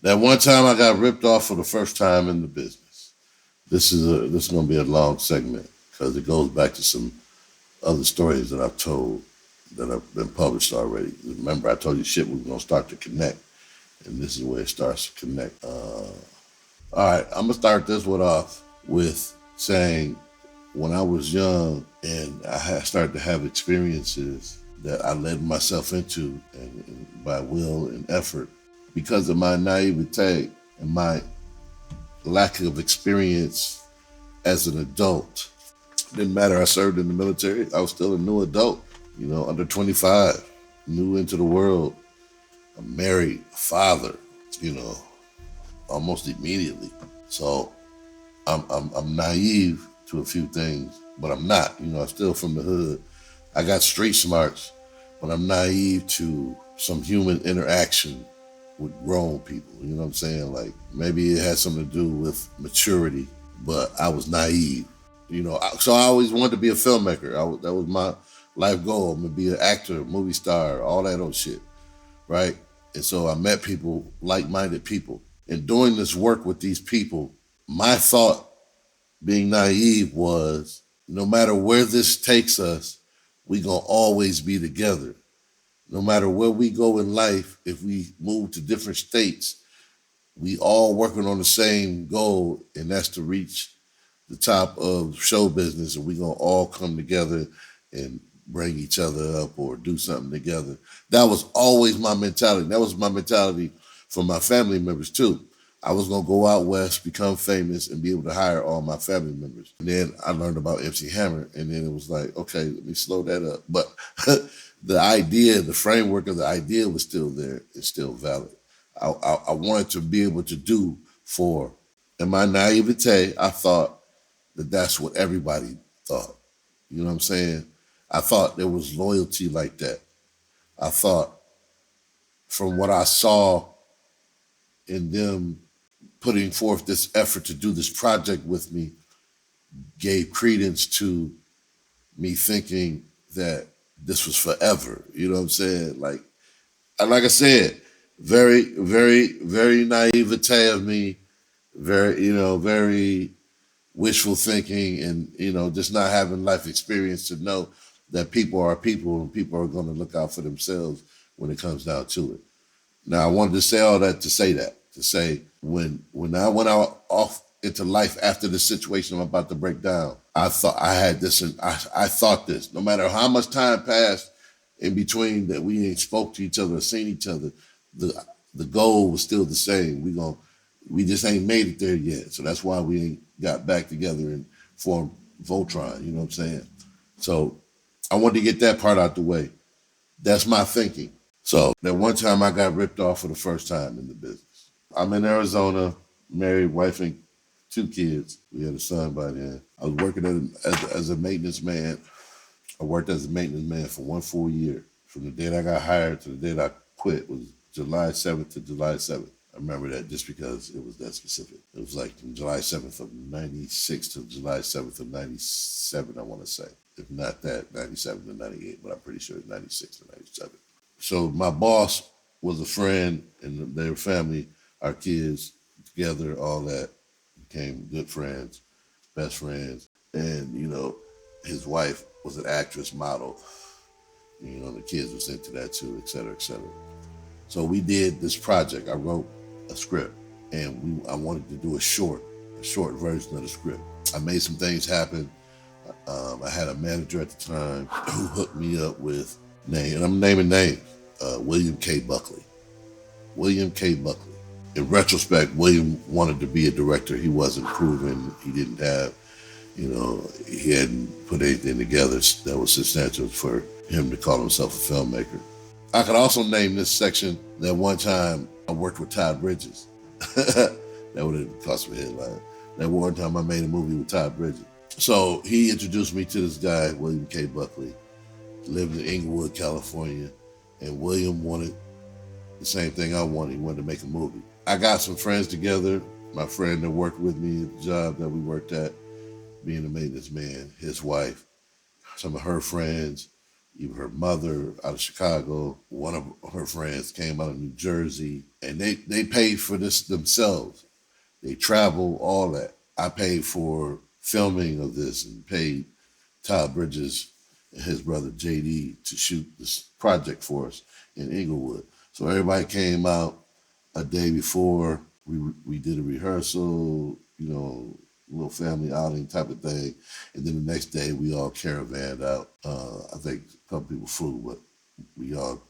That one time I got ripped off for the first time in the business. This is gonna be a long segment because it goes back to some other stories that I've told that have been published already. Remember, I told you shit was gonna start to connect, and this is where it starts to connect. All right, I'm gonna start this one off with saying when I was young and started to have experiences that I led myself into and by will and effort because of my naivete and my lack of experience as an adult. Didn't matter, I served in the military, I was still a new adult, under 25, new into the world, a married father, almost immediately. So I'm naive to a few things, but I'm not. I'm still from the hood. I got street smarts, but I'm naive to some human interaction with grown people. You know what I'm saying? Like maybe it had something to do with maturity, but I was naive. So I always wanted to be a filmmaker. That was my life goal. I'm gonna be an actor, movie star, all that old shit, right? And so I met people, like-minded people. And doing this work with these people, my thought, being naive, was no matter where this takes us, we gonna always be together. No matter where we go in life, if we move to different states, we all working on the same goal, and that's to reach the top of show business, and we gonna all come together and bring each other up or do something together. That was always my mentality. That was my mentality for my family members too. I was gonna go out west, become famous, and be able to hire all my family members. And then I learned about MC Hammer, and then it was like, okay, let me slow that up. But the idea, the framework of the idea was still there. It's still valid. I wanted to be able to do for, in my naivete, I thought that that's what everybody thought. You know what I'm saying? I thought there was loyalty like that. I thought from what I saw in them putting forth this effort to do this project with me gave credence to me thinking that this was forever. You know what I'm saying? Like I said, very, very, very naivete of me, very wishful thinking, and just not having life experience to know that people are people and people are going to look out for themselves when it comes down to it. Now, I wanted to say all that to say when I went out off into life after the situation I'm about to break down, I thought I had this, and I thought this. No matter how much time passed in between that we ain't spoke to each other or seen each other, the goal was still the same. We just ain't made it there yet. So that's why we ain't got back together and formed Voltron. You know what I'm saying? So I wanted to get that part out the way. That's my thinking. So that one time I got ripped off for the first time in the business. I'm in Arizona, married, wife and 2 kids. We had a son by then. I was working as a maintenance man. I worked as a maintenance man for 1 full year. From the date I got hired to the date I quit was July 7th to July 7th. I remember that just because it was that specific. It was like from July 7th of 96 to July 7th of 97, I want to say. If not that, 97 to 98, but I'm pretty sure it's 96 to 97. So my boss was a friend, and their family, our kids together, all that, became good friends, best friends. And, his wife was an actress, model. The kids was into that too, et cetera, et cetera. So we did this project. I wrote a script, and I wanted to do a short version of the script. I made some things happen. I had a manager at the time who hooked me up with and I'm naming names, William K. Buckley. William K. Buckley. In retrospect, William wanted to be a director. He wasn't proven. He didn't have, he hadn't put anything together that was substantial for him to call himself a filmmaker. I could also name this section that one time I worked with Todd Bridges. That would have cost me a headline. That one time I made a movie with Todd Bridges. So he introduced me to this guy, William K. Buckley, lived in Inglewood, California, and William wanted the same thing I wanted. He wanted to make a movie. I got some friends together. My friend that worked with me at the job that we worked at, being a maintenance man, his wife, some of her friends, Even her mother out of Chicago, one of her friends came out of New Jersey, and they paid for this themselves. They travel, all that. I paid for filming of this and paid Todd Bridges and his brother JD to shoot this project for us in Inglewood. So everybody came out a day before. We did a rehearsal, a little family outing type of thing, and then the next day we all caravanned out. I think a couple people flew, but we all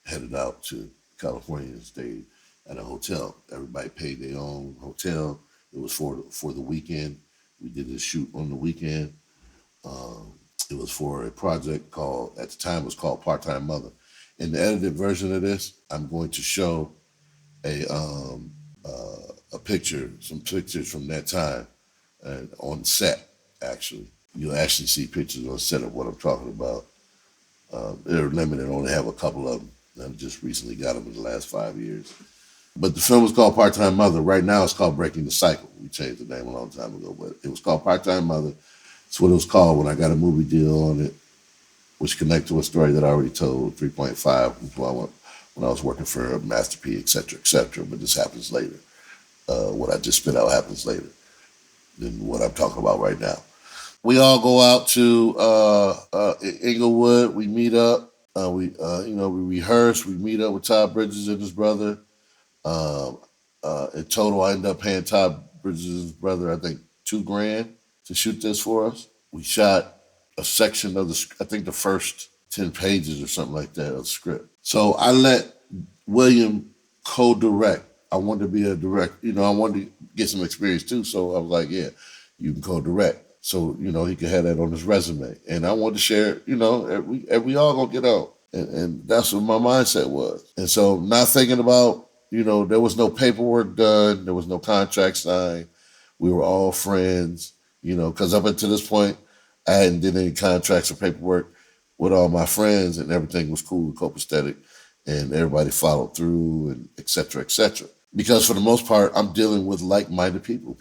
headed out to California and stayed at a hotel. Everybody paid their own hotel. It was for the weekend. We did this shoot on the weekend. It was for a project called, at the time, it was called Part-Time Mother. In the edited version of this, I'm going to show a picture, some pictures from that time, on set. Actually, you'll actually see pictures on set of what I'm talking about. They're limited; I only have a couple of them. I just recently got them in the last 5 years. But the film was called Part-Time Mother. Right now, it's called Breaking the Cycle. We changed the name a long time ago, but it was called Part-Time Mother. That's what it was called when I got a movie deal on it, which connected to a story that I already told, 3.5, when I was working for Master P, et cetera, et cetera. But this happens later. What I just spit out happens later than what I'm talking about right now. We all go out to Inglewood. We meet up. We rehearse. We meet up with Todd Bridges and his brother. In total, I ended up paying Todd Bridges' brother, I think, $2,000 to shoot this for us. We shot a section of I think the first 10 pages or something like that of the script. So I let William co-direct. I wanted to be a director. I wanted to get some experience too. So I was like, yeah, you can co-direct. So, he could have that on his resume. And I wanted to share, we all gonna get out. And that's what my mindset was. And so not thinking about, there was no paperwork done. There was no contract signed. We were all friends, because up until this point, I hadn't did any contracts or paperwork with all my friends, and everything was cool and copacetic, and everybody followed through, and et cetera, et cetera. Because for the most part, I'm dealing with like-minded people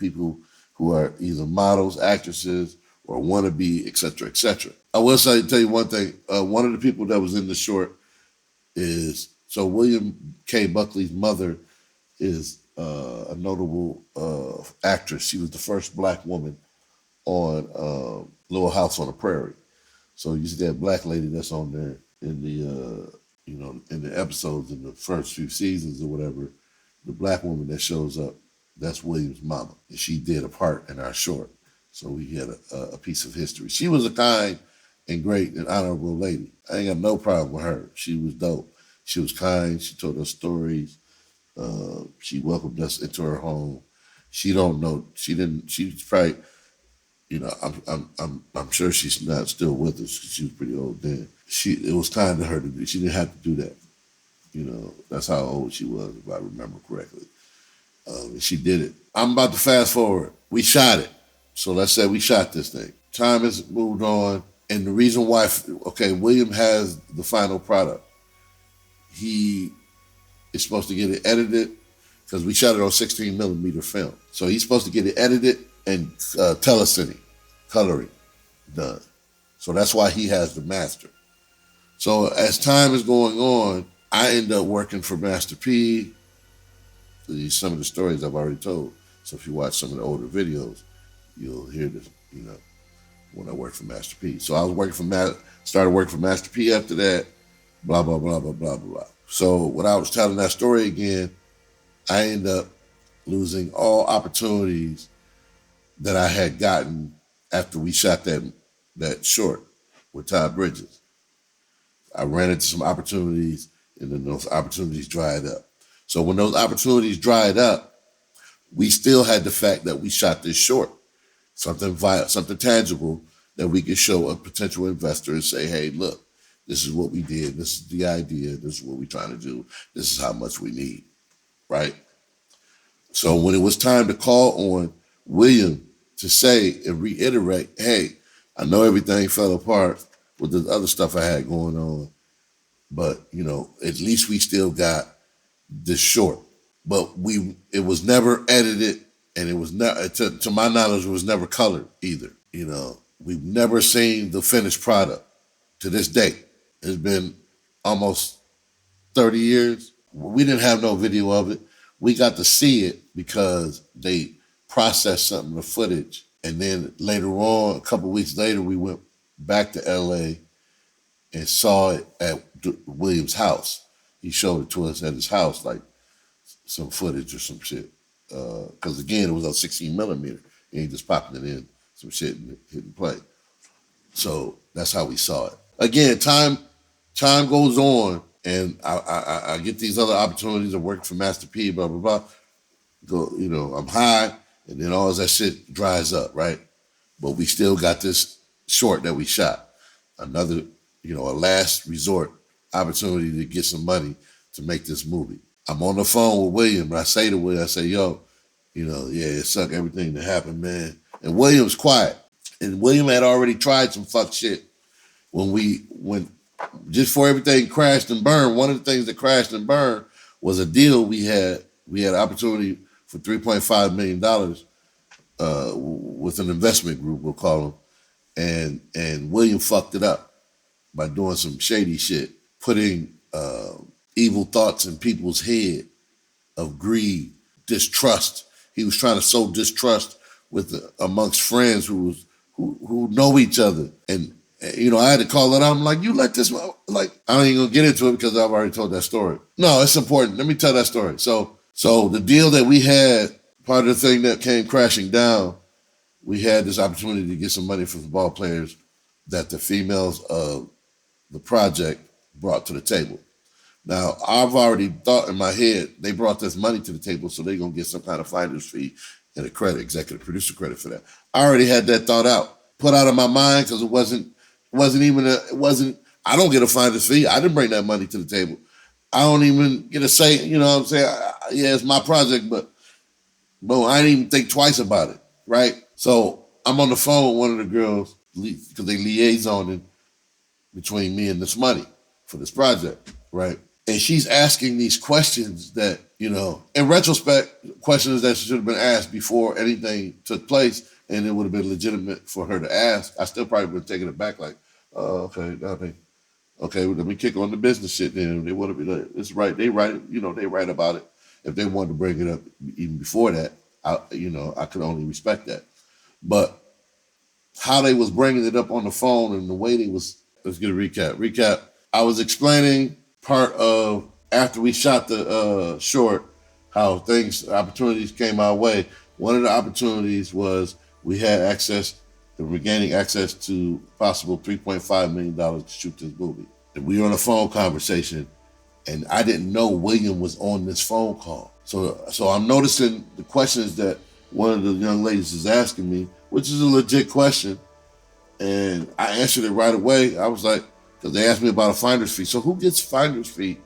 who are either models, actresses, or wannabe, et cetera, et cetera. I will tell you one thing. One of the people that was in the short is, so William K. Buckley's mother is a notable actress. She was the first Black woman on Little House on the Prairie. So you see that Black lady that's on there in the in the episodes in the first few seasons or whatever. The Black woman that shows up, that's William's mama, and she did a part in our short. So we had a piece of history. She was a kind and great and honorable lady. I ain't got no problem with her. She was dope. She was kind. She told us stories. She welcomed us into her home. She don't know. She didn't. She's probably, I'm sure she's not still with us because she was pretty old then. It was kind of her to do. She didn't have to do that. That's how old she was, if I remember correctly. She did it. I'm about to fast forward. We shot it. So let's say we shot this thing. Time has moved on. And the reason why, William has the final product. He is supposed to get it edited because we shot it on 16 millimeter film. So he's supposed to get it edited and telecine, coloring done. So that's why he has the master. So as time is going on, I end up working for Master P. Some of the stories I've already told. So if you watch some of the older videos, you'll hear this, when I worked for Master P. So I was started working for Master P after that, blah, blah, blah, blah, blah, blah. So when I was telling that story again, I ended up losing all opportunities that I had gotten after we shot that short with Todd Bridges. I ran into some opportunities, and then those opportunities dried up. So when those opportunities dried up, we still had the fact that we shot this short, something tangible that we could show a potential investor and say, hey, look, this is what we did. This is the idea. This is what we're trying to do. This is how much we need, right? So when it was time to call on William to say and reiterate, hey, I know everything fell apart with the other stuff I had going on, but, at least we still got this short. But it was never edited, and it was not, to my knowledge, it was never colored either. We've never seen the finished product to this day. It's been almost 30 years. We didn't have no video of it. We got to see it because they processed some of the footage. And then later on, a couple of weeks later, we went back to LA and saw it at William's house. He showed it to us at his house, like some footage or some shit. Because again, it was on 16 millimeter. He ain't just popping it in, some shit and hitting play. So that's how we saw it. Again, time goes on, and I get these other opportunities of working for Master P, blah, blah, blah. Go, I'm high, and then all that shit dries up, right? But we still got this short that we shot. Another, a last resort opportunity to get some money to make this movie. I'm on the phone with William, and I say to William, I say, yo, it sucked everything that happened, man. And William's quiet. And William had already tried some fuck shit when just before everything crashed and burned. One of the things that crashed and burned was a deal we had. We had an opportunity for $3.5 million with an investment group, we'll call them. And William fucked it up by doing some shady shit, putting evil thoughts in people's head of greed, distrust. He was trying to sow distrust amongst friends who know each other. And I had to call it out. I'm like, you let this, like, I ain't gonna get into it because I've already told that story. No, it's important. Let me tell that story. So the deal that we had, part of the thing that came crashing down, we had this opportunity to get some money from the ball players that the females of the project brought to the table. Now, I've already thought in my head, they brought this money to the table, so they're going to get some kind of finder's fee and a credit, executive producer credit for that. I already had that thought out, put out of my mind, because it wasn't, I don't get a finder's fee. I didn't bring that money to the table. I don't even get a say, you know what I'm saying? Yeah, it's my project, but I didn't even think twice about it, right? So I'm on the phone with one of the girls, because they liaisoning between me and this money for this project, right? And she's asking these questions that, in retrospect, questions that should have been asked before anything took place, and it would have been legitimate for her to ask. I still probably would have taken it back like, oh, okay, well, let me kick on the business shit then. They want to be like, it's right. They write, they write about it. If they wanted to bring it up even before that, I could only respect that. But how they was bringing it up on the phone and the way they was, let's get a recap. I was explaining part of, after we shot the short, how opportunities came our way. One of the opportunities was we had regaining access to possible $3.5 million to shoot this movie. And we were on a phone conversation, and I didn't know William was on this phone call. So I'm noticing the questions that one of the young ladies is asking me, which is a legit question. And I answered it right away. I was like, because they asked me about a finder's fee. So who gets finder's fee,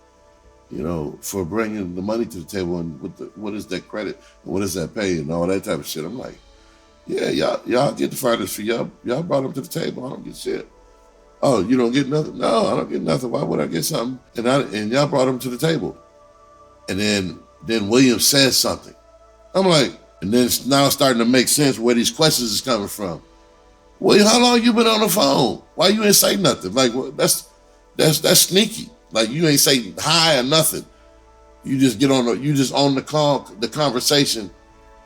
for bringing the money to the table, and what is that credit, and what does that pay, and all that type of shit? I'm like, yeah, y'all get the finder's fee. Y'all brought them to the table. I don't get shit. Oh, you don't get nothing? No, I don't get nothing. Why would I get something? And y'all brought them to the table. And then William says something. I'm like, and then it's now starting to make sense where these questions is coming from. Well, how long you been on the phone? Why you ain't say nothing? Like, well, that's sneaky. Like, you ain't say hi or nothing. You just on the call, the conversation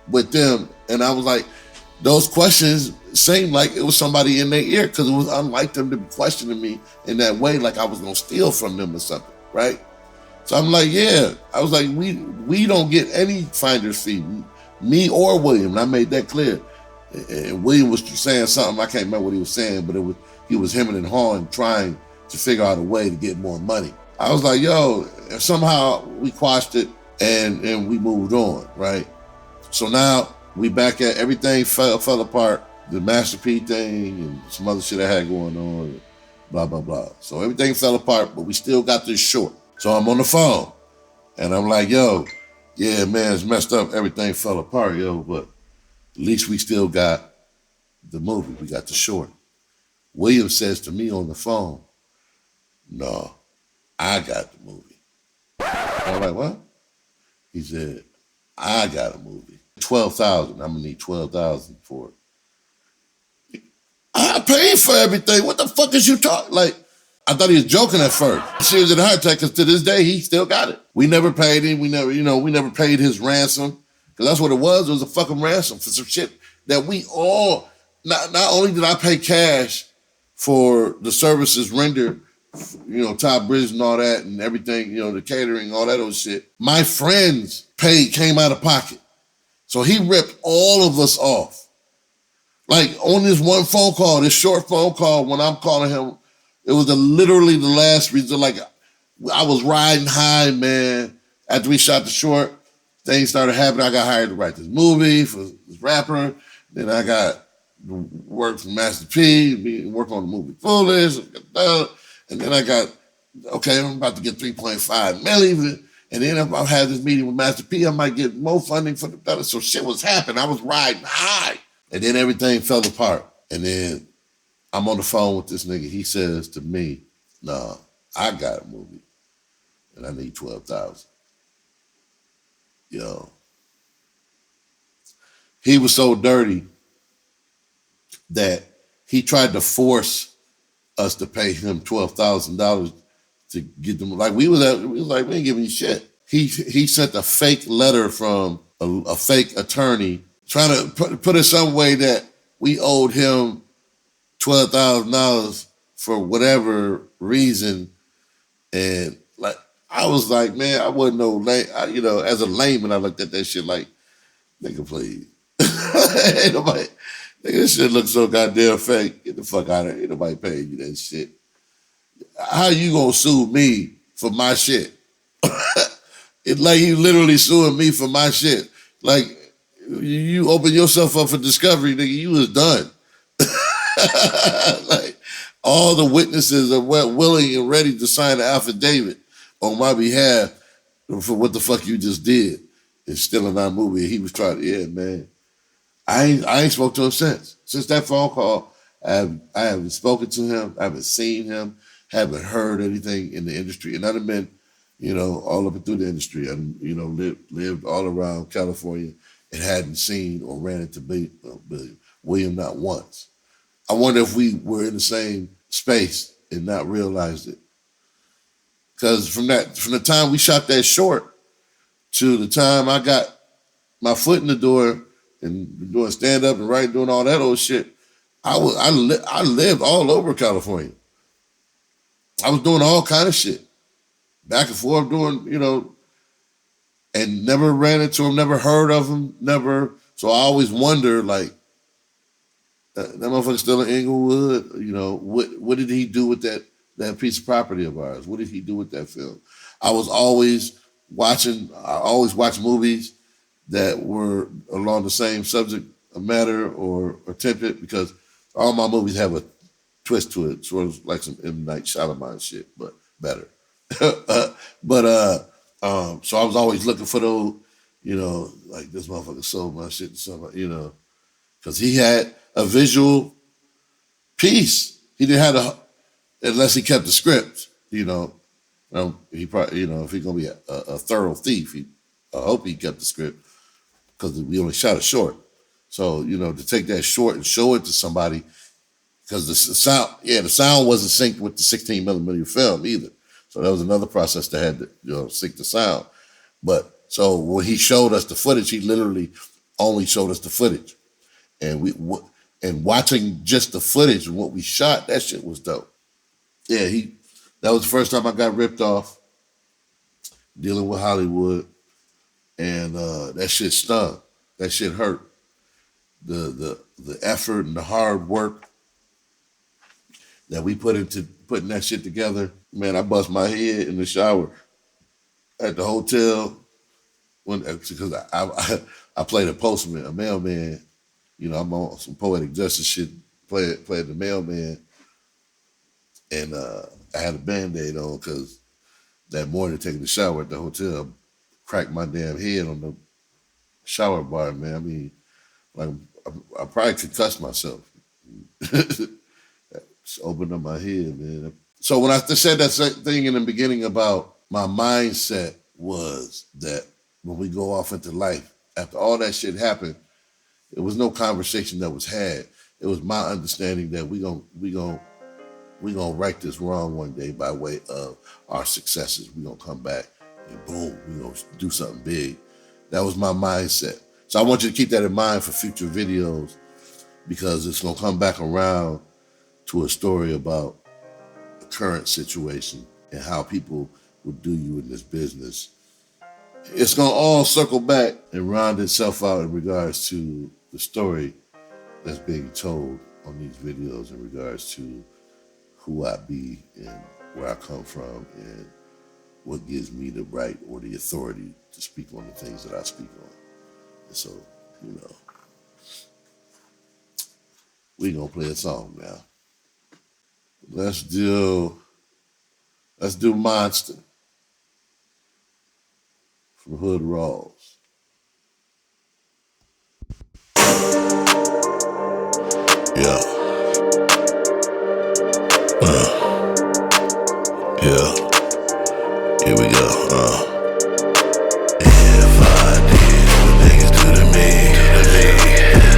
with them. And I was like, those questions seemed like it was somebody in their ear, because it was unlike them to be questioning me in that way, like I was gonna steal from them or something, right? So I'm like, yeah. I was like, we don't get any finder's fee, me or William, and I made that clear. And William was saying something, I can't remember what he was saying, but he was hemming and hawing, trying to figure out a way to get more money. I was like, yo, somehow we quashed it and we moved on, right? So now we back at everything fell apart, the Master P thing and some other shit I had going on, and blah, blah, blah. So everything fell apart, but we still got this short. So I'm on the phone and I'm like, yo, yeah, man, it's messed up. Everything fell apart, yo, but at least we still got the movie. We got the short. William says to me on the phone, no, I got the movie. I'm like, what? He said, I got a movie. 12,000. I'm gonna need 12,000 for it. I paid for everything. What the fuck is you talking? Like, I thought he was joking at first. She was in a heart attack because to this day, he still got it. We never paid him. We never paid his ransom. Because that's what it was. It was a fucking ransom for some shit that we all, not only did I pay cash for the services rendered, top bridge and all that and everything, the catering, all that old shit. My friends came out of pocket. So he ripped all of us off. Like on this one phone call, this short phone call, when I'm calling him, it was literally the last reason. Like I was riding high, man. After we shot the short, things started happening. I got hired to write this movie for this rapper. Then I got work for Master P, work on the movie Foolish. And then I got, okay, I'm about to get 3.5 million. And then if I had this meeting with Master P, I might get more funding for the. So shit was happening. I was riding high. And then everything fell apart. And then I'm on the phone with this nigga. He says to me, nah, I got a movie. And I need 12,000. Yo. He was so dirty that he tried to force us to pay him $12,000 to get them. Like we ain't giving you shit. He sent a fake letter from a fake attorney trying to put it some way that we owed him $12,000 for whatever reason. And like, I was like, man, I wasn't no lame. As a layman, I looked at that shit like, nigga, please. Ain't nobody, nigga, this shit looks so goddamn fake. Get the fuck out of here. Ain't nobody paying you that shit. How you gonna sue me for my shit? It's like you literally suing me for my shit. Like, you open yourself up for discovery, nigga, you was done. Like, all the witnesses are willing and ready to sign an affidavit on my behalf for what the fuck you just did. It's still in our movie. He was trying to, yeah, man. I ain't spoke to him since. Since that phone call, I haven't spoken to him. I haven't seen him. Haven't heard anything in the industry. And I've been, all up and through the industry. I, lived all around California and hadn't seen or ran into William not once. I wonder if we were in the same space and not realized it. Because from the time we shot that short to the time I got my foot in the door and doing stand up and writing, doing all that old shit, I lived all over California. I was doing all kind of shit, back and forth, doing and never ran into him, never heard of him, never. So I always wonder, like, that motherfucker still in Inglewood. What did he do with that piece of property of ours? What did he do with that film? I always watch movies that were along the same subject matter or template, because all my movies have a twist to it, sort of like some M. Night Shyamalan shit, but better. So I was always looking for those, like this motherfucker sold my shit to somebody, because he had a visual piece. He didn't have unless he kept the script, he probably, if he's gonna be a thorough thief, I hope he kept the script, because we only shot it short. So, to take that short and show it to somebody, because the sound wasn't synced with the 16 millimeter film either. So that was another process that had to sync the sound. But so when he showed us the footage, he literally only showed us the footage. And watching just the footage and what we shot, that shit was dope. Yeah, that was the first time I got ripped off dealing with Hollywood. And that shit stung. That shit hurt. The effort and the hard work that we put into putting that shit together, man, I bust my head in the shower at the hotel because I played a postman, a mailman. I'm on some poetic justice shit, played the mailman, and I had a Band-Aid on because that morning taking the shower at the hotel, cracked my damn head on the shower bar, man. I mean, like, I probably concussed myself. Just opened up my head, man. So when I said that thing in the beginning about my mindset was that when we go off into life, after all that shit happened, there was no conversation that was had. It was my understanding that we gon' we're going to right this wrong one day by way of our successes. We're going to come back and boom, we're going to do something big. That was my mindset. So I want you to keep that in mind for future videos, because it's going to come back around to a story about the current situation and how people will do you in this business. It's going to all circle back and round itself out in regards to the story that's being told on these videos in regards to who I be and where I come from and what gives me the right or the authority to speak on the things that I speak on. And so, you know, we gonna play a song now. Let's do Monster from Hood Rawlz. Yeah. Yeah. Here we go. If I did what niggas do to me, they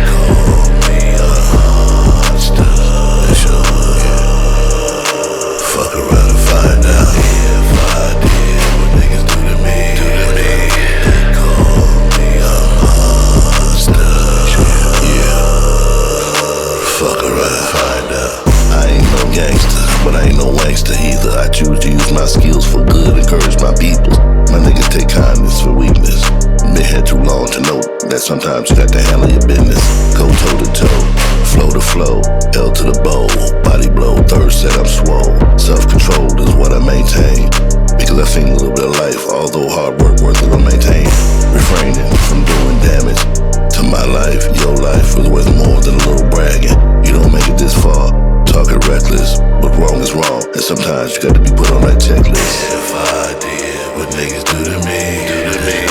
call me a monster. Fuck around and find out. If I did what niggas do to me, they call me a monster. Yeah. Fuck around and find out. I ain't no gangster, but I ain't no wankster either. I choose to use my skills for good, encourage my people. My niggas take kindness for weakness. Been here too long to know that sometimes you got to handle your business. Go toe to toe, flow to flow, L to the bowl, body blow, third set I'm swole. Self-control is what I maintain, because I seen a little bit of life, although hard work worth it to maintain. Refraining from doing damage to my life. Your life is worth more than a little bragging. You don't make it this far, talking reckless, but wrong is wrong, and sometimes you got to be put on that checklist. If I did what niggas do to me, they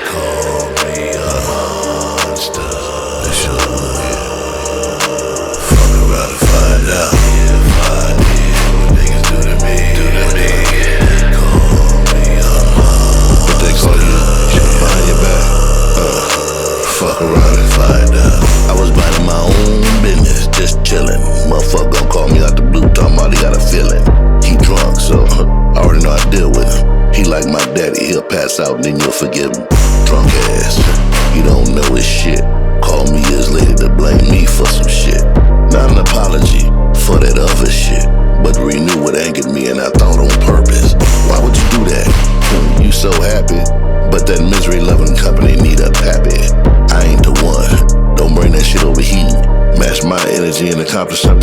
call me a monster. They should. Fuck around and find out. If I did what niggas do to me, they call me a monster. What they call you? Shit behind your back. Fuck around and find out. I was minding my own business, just chillin'. Motherfucker gon' call me out the blue, talking about he got a feeling. He drunk, so I already know I deal with him. He like my daddy, he'll pass out and then you'll forgive him. Drunk ass, you don't know his shit. Call me years later to blame me for some shit. Not an apology for that other shit, but renew what angered me and I thought on purpose. Why would you do that? You so happy, but that misery-loving company need a pappy. I ain't the one, don't bring that shit over here. Match my energy and accomplish something